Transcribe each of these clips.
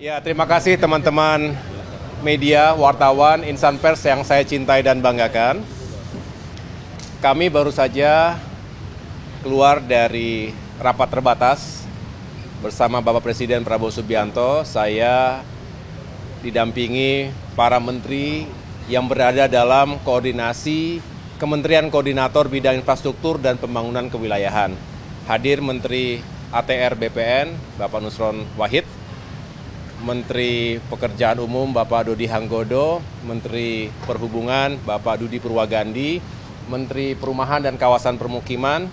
Ya, terima kasih teman-teman media, wartawan, insan pers yang saya cintai dan banggakan. Kami baru saja keluar dari rapat terbatas bersama Bapak Presiden Prabowo Subianto. Saya didampingi para menteri yang berada dalam koordinasi Kementerian Koordinator Bidang Infrastruktur dan Pembangunan Kewilayahan. Hadir Menteri ATR BPN, Bapak Nusron Wahid, Menteri Pekerjaan Umum Bapak Dodi Hanggodo, Menteri Perhubungan Bapak Dudi Purwagandi, Menteri Perumahan dan Kawasan Permukiman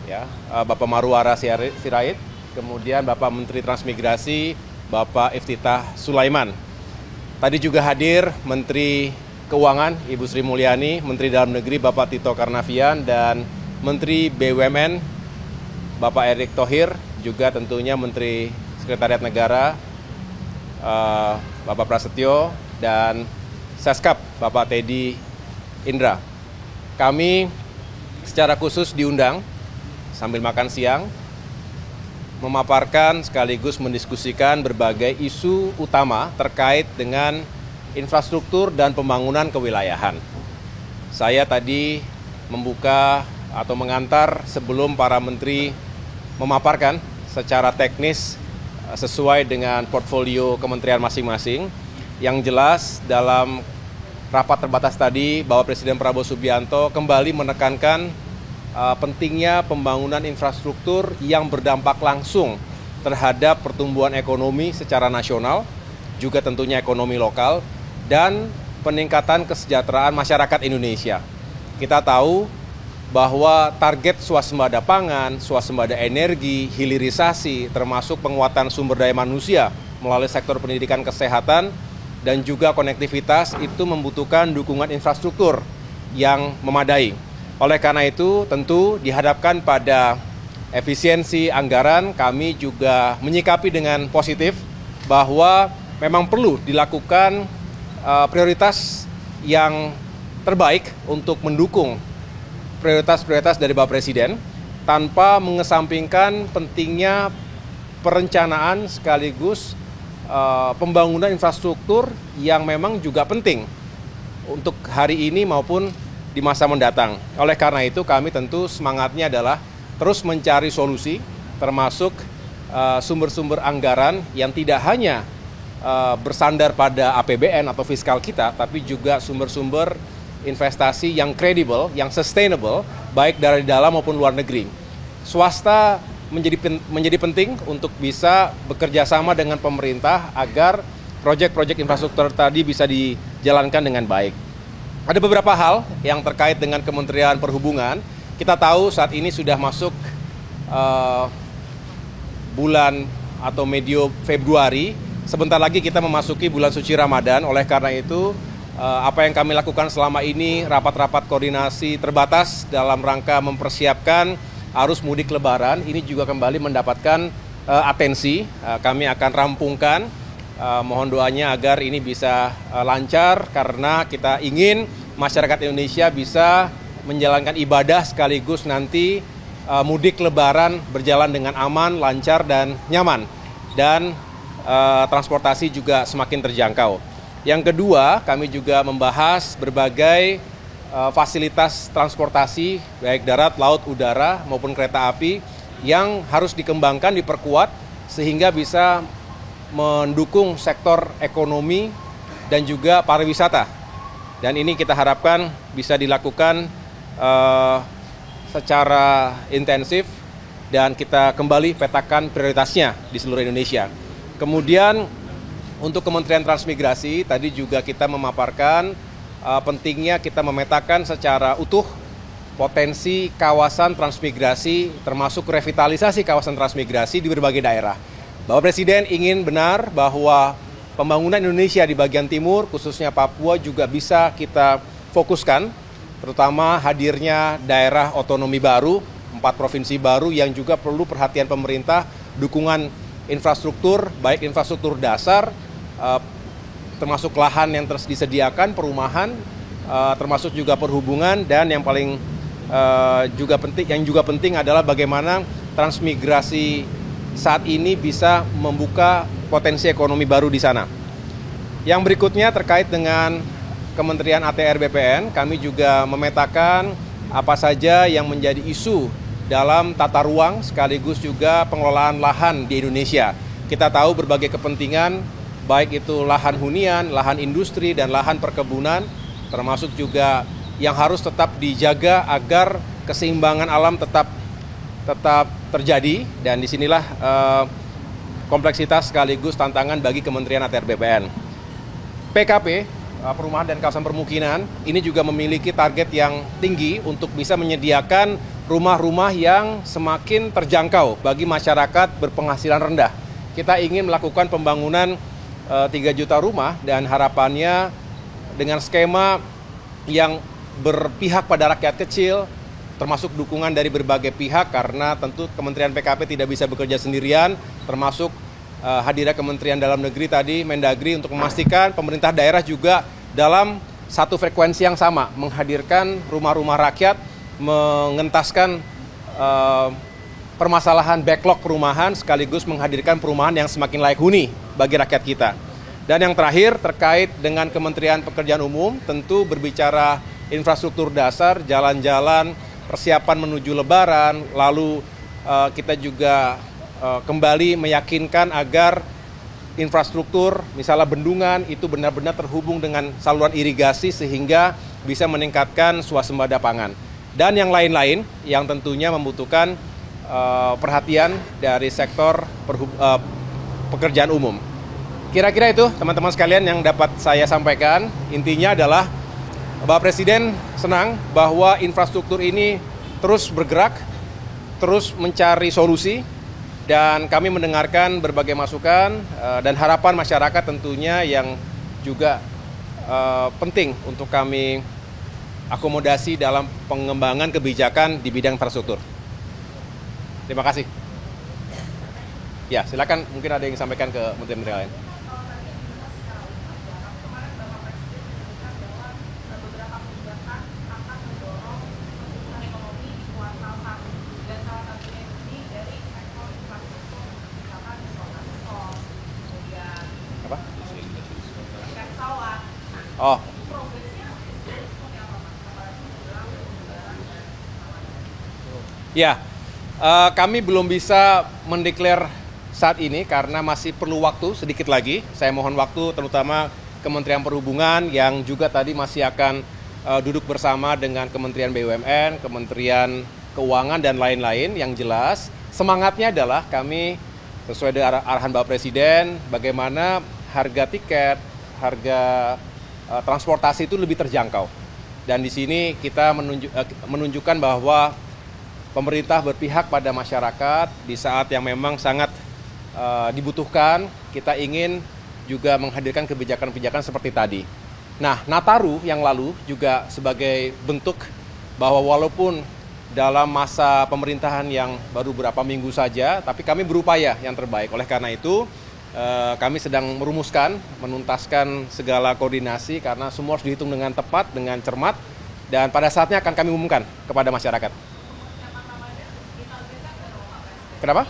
ya, Bapak Marwara Sirait, kemudian Bapak Menteri Transmigrasi Bapak Iftitah Sulaiman. Tadi juga hadir Menteri Keuangan Ibu Sri Mulyani, Menteri Dalam Negeri Bapak Tito Karnavian, dan Menteri BUMN Bapak Erick Thohir, juga tentunya Menteri Sekretariat Negara Bapak Prasetyo, dan Seskap Bapak Teddy Indra. Kami secara khusus diundang sambil makan siang memaparkan sekaligus mendiskusikan berbagai isu utama terkait dengan infrastruktur dan pembangunan kewilayahan. Saya tadi membuka atau mengantar sebelum para menteri memaparkan secara teknis sesuai dengan portfolio kementerian masing-masing. Yang jelas dalam rapat terbatas tadi, Bapak Presiden Prabowo Subianto kembali menekankan pentingnya pembangunan infrastruktur yang berdampak langsung terhadap pertumbuhan ekonomi secara nasional, juga tentunya ekonomi lokal, dan peningkatan kesejahteraan masyarakat Indonesia. Kita tahu bahwa target swasembada pangan, swasembada energi, hilirisasi, termasuk penguatan sumber daya manusia melalui sektor pendidikan, kesehatan, dan juga konektivitas itu membutuhkan dukungan infrastruktur yang memadai. Oleh karena itu, tentu dihadapkan pada efisiensi anggaran, kami juga menyikapi dengan positif bahwa memang perlu dilakukan prioritas yang terbaik untuk mendukung prioritas-prioritas dari Bapak Presiden tanpa mengesampingkan pentingnya perencanaan sekaligus pembangunan infrastruktur yang memang juga penting untuk hari ini maupun di masa mendatang. Oleh karena itu kami tentu semangatnya adalah terus mencari solusi termasuk sumber-sumber anggaran yang tidak hanya bersandar pada APBN atau fiskal kita, tapi juga sumber-sumber investasi yang kredibel, yang sustainable, baik dari dalam maupun luar negeri. Swasta menjadi penting untuk bisa bekerja sama dengan pemerintah agar proyek-proyek infrastruktur tadi bisa dijalankan dengan baik. Ada beberapa hal yang terkait dengan Kementerian Perhubungan. Kita tahu saat ini sudah masuk bulan atau medio Februari. Sebentar lagi kita memasuki bulan suci Ramadan. Oleh karena itu, apa yang kami lakukan selama ini, rapat-rapat koordinasi terbatas dalam rangka mempersiapkan arus mudik Lebaran, ini juga kembali mendapatkan atensi. Kami akan rampungkan, mohon doanya agar ini bisa lancar, karena kita ingin masyarakat Indonesia bisa menjalankan ibadah sekaligus nanti mudik Lebaran berjalan dengan aman, lancar, dan nyaman, dan transportasi juga semakin terjangkau. Yang kedua, kami juga membahas berbagai fasilitas transportasi, baik darat, laut, udara, maupun kereta api, yang harus dikembangkan, diperkuat, sehingga bisa mendukung sektor ekonomi dan juga pariwisata. Dan ini kita harapkan bisa dilakukan secara intensif, dan kita kembali petakan prioritasnya di seluruh Indonesia. Kemudian, untuk Kementerian Transmigrasi, tadi juga kita memaparkan pentingnya kita memetakan secara utuh potensi kawasan transmigrasi, termasuk revitalisasi kawasan transmigrasi di berbagai daerah. Bapak Presiden ingin benar bahwa pembangunan Indonesia di bagian timur, khususnya Papua, juga bisa kita fokuskan, terutama hadirnya daerah otonomi baru, 4 provinsi baru yang juga perlu perhatian pemerintah, dukungan infrastruktur, baik infrastruktur dasar, termasuk lahan yang terus disediakan, perumahan, termasuk juga perhubungan, dan yang paling juga penting adalah bagaimana transmigrasi saat ini bisa membuka potensi ekonomi baru di sana. Yang berikutnya terkait dengan Kementerian ATR BPN, kami juga memetakan apa saja yang menjadi isu dalam tata ruang sekaligus juga pengelolaan lahan di Indonesia. Kita tahu berbagai kepentingan, baik itu lahan hunian, lahan industri, dan lahan perkebunan, termasuk juga yang harus tetap dijaga agar keseimbangan alam tetap terjadi, dan disinilah kompleksitas sekaligus tantangan bagi Kementerian ATR BPN. PKP, Perumahan dan Kawasan Permukiman, ini juga memiliki target yang tinggi untuk bisa menyediakan rumah-rumah yang semakin terjangkau bagi masyarakat berpenghasilan rendah. Kita ingin melakukan pembangunan 3 juta rumah dan harapannya dengan skema yang berpihak pada rakyat kecil, termasuk dukungan dari berbagai pihak, karena tentu Kementerian PKP tidak bisa bekerja sendirian, termasuk hadirnya Kementerian Dalam Negeri tadi, Mendagri, untuk memastikan pemerintah daerah juga dalam satu frekuensi yang sama, menghadirkan rumah-rumah rakyat, mengentaskan permasalahan backlog perumahan, sekaligus menghadirkan perumahan yang semakin layak huni bagi rakyat kita. Dan yang terakhir terkait dengan Kementerian Pekerjaan Umum, tentu berbicara infrastruktur dasar, jalan-jalan, persiapan menuju Lebaran, lalu kita juga kembali meyakinkan agar infrastruktur, misalnya bendungan, itu benar-benar terhubung dengan saluran irigasi sehingga bisa meningkatkan swasembada pangan. Dan yang lain-lain yang tentunya membutuhkan perhatian dari sektor pekerjaan umum. Kira-kira itu teman-teman sekalian yang dapat saya sampaikan. Intinya adalah Bapak Presiden senang bahwa infrastruktur ini terus bergerak, terus mencari solusi, dan kami mendengarkan berbagai masukan dan harapan masyarakat tentunya yang juga penting untuk kami akomodasi dalam pengembangan kebijakan di bidang infrastruktur. Terima kasih. Ya, silakan, mungkin ada yang sampaikan ke menteri-menteri lain. Oh. Ya, kami belum bisa mendeklar saat ini karena masih perlu waktu sedikit lagi. Saya mohon waktu terutama Kementerian Perhubungan yang juga tadi masih akan duduk bersama dengan Kementerian BUMN, Kementerian Keuangan, dan lain-lain. Yang jelas semangatnya adalah kami sesuai dengan arahan Bapak Presiden, bagaimana harga tiket, harga transportasi itu lebih terjangkau. Dan di sini kita menunjukkan bahwa pemerintah berpihak pada masyarakat di saat yang memang sangat dibutuhkan. Kita ingin juga menghadirkan kebijakan-kebijakan seperti tadi. Nah, Nataru yang lalu juga sebagai bentuk bahwa walaupun dalam masa pemerintahan yang baru beberapa minggu saja, tapi kami berupaya yang terbaik. Oleh karena itu, kami sedang merumuskan, menuntaskan segala koordinasi karena semua harus dihitung dengan tepat, dengan cermat, dan pada saatnya akan kami umumkan kepada masyarakat. Kenapa?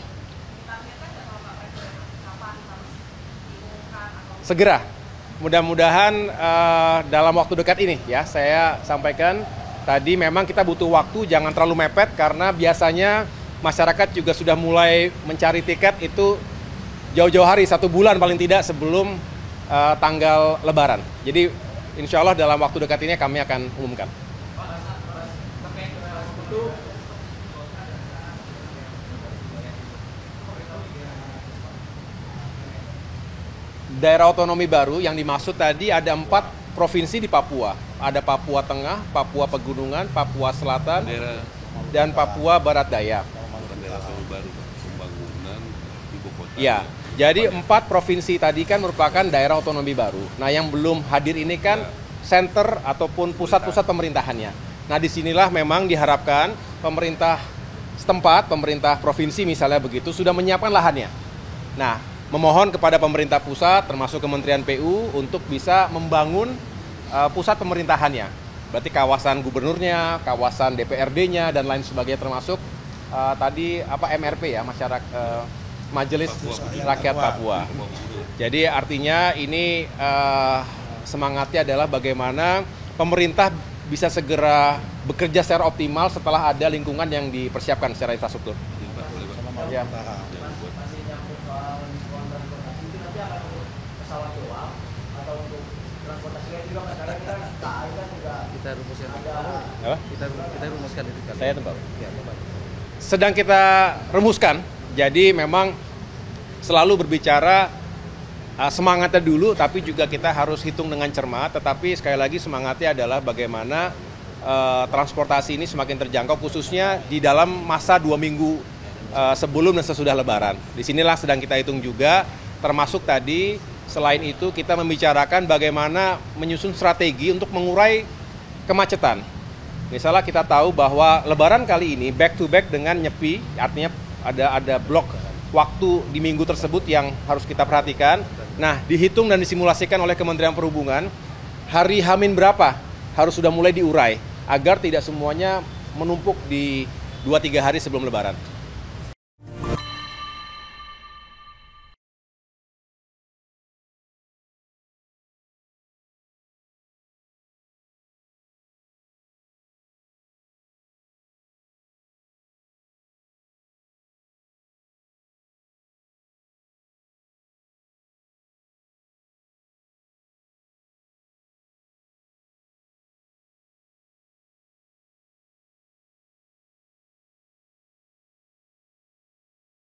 Segera. Mudah-mudahan dalam waktu dekat ini ya, saya sampaikan tadi memang kita butuh waktu, jangan terlalu mepet karena biasanya masyarakat juga sudah mulai mencari tiket itu jauh-jauh hari, 1 bulan paling tidak sebelum tanggal Lebaran. Jadi insya Allah dalam waktu dekat ini kami akan umumkan. Daerah otonomi baru yang dimaksud tadi ada 4 provinsi di Papua. Ada Papua Tengah, Papua Pegunungan, Papua Selatan, dan Papua Barat Daya. Ya, jadi 4 provinsi tadi kan merupakan daerah otonomi baru. Nah, yang belum hadir ini kan center ataupun pusat-pusat pemerintahannya. Nah, disinilah memang diharapkan pemerintah setempat, pemerintah provinsi misalnya begitu, sudah menyiapkan lahannya. Nah, memohon kepada pemerintah pusat, termasuk Kementerian PU, untuk bisa membangun pusat pemerintahannya. Berarti kawasan gubernurnya, kawasan DPRD-nya, dan lain sebagainya, termasuk tadi MRP ya, masyarakat Majelis Rakyat Papua. Jadi artinya ini semangatnya adalah bagaimana pemerintah bisa segera bekerja secara optimal setelah ada lingkungan yang dipersiapkan secara infrastruktur. Ya. Kita rumuskan itu kan. Saya tebak. Sedang kita remuskan. Jadi memang selalu berbicara semangatnya dulu, tapi juga kita harus hitung dengan cermat. Tetapi sekali lagi semangatnya adalah bagaimana transportasi ini semakin terjangkau, khususnya di dalam masa 2 minggu sebelum dan sesudah Lebaran. Disinilah sedang kita hitung juga, termasuk tadi selain itu kita membicarakan bagaimana menyusun strategi untuk mengurai kemacetan. Misalnya kita tahu bahwa Lebaran kali ini back to back dengan nyepi, artinya ada blok waktu di minggu tersebut yang harus kita perhatikan. Nah, dihitung dan disimulasikan oleh Kementerian Perhubungan, hari H-min berapa harus sudah mulai diurai agar tidak semuanya menumpuk di 2-3 hari sebelum Lebaran.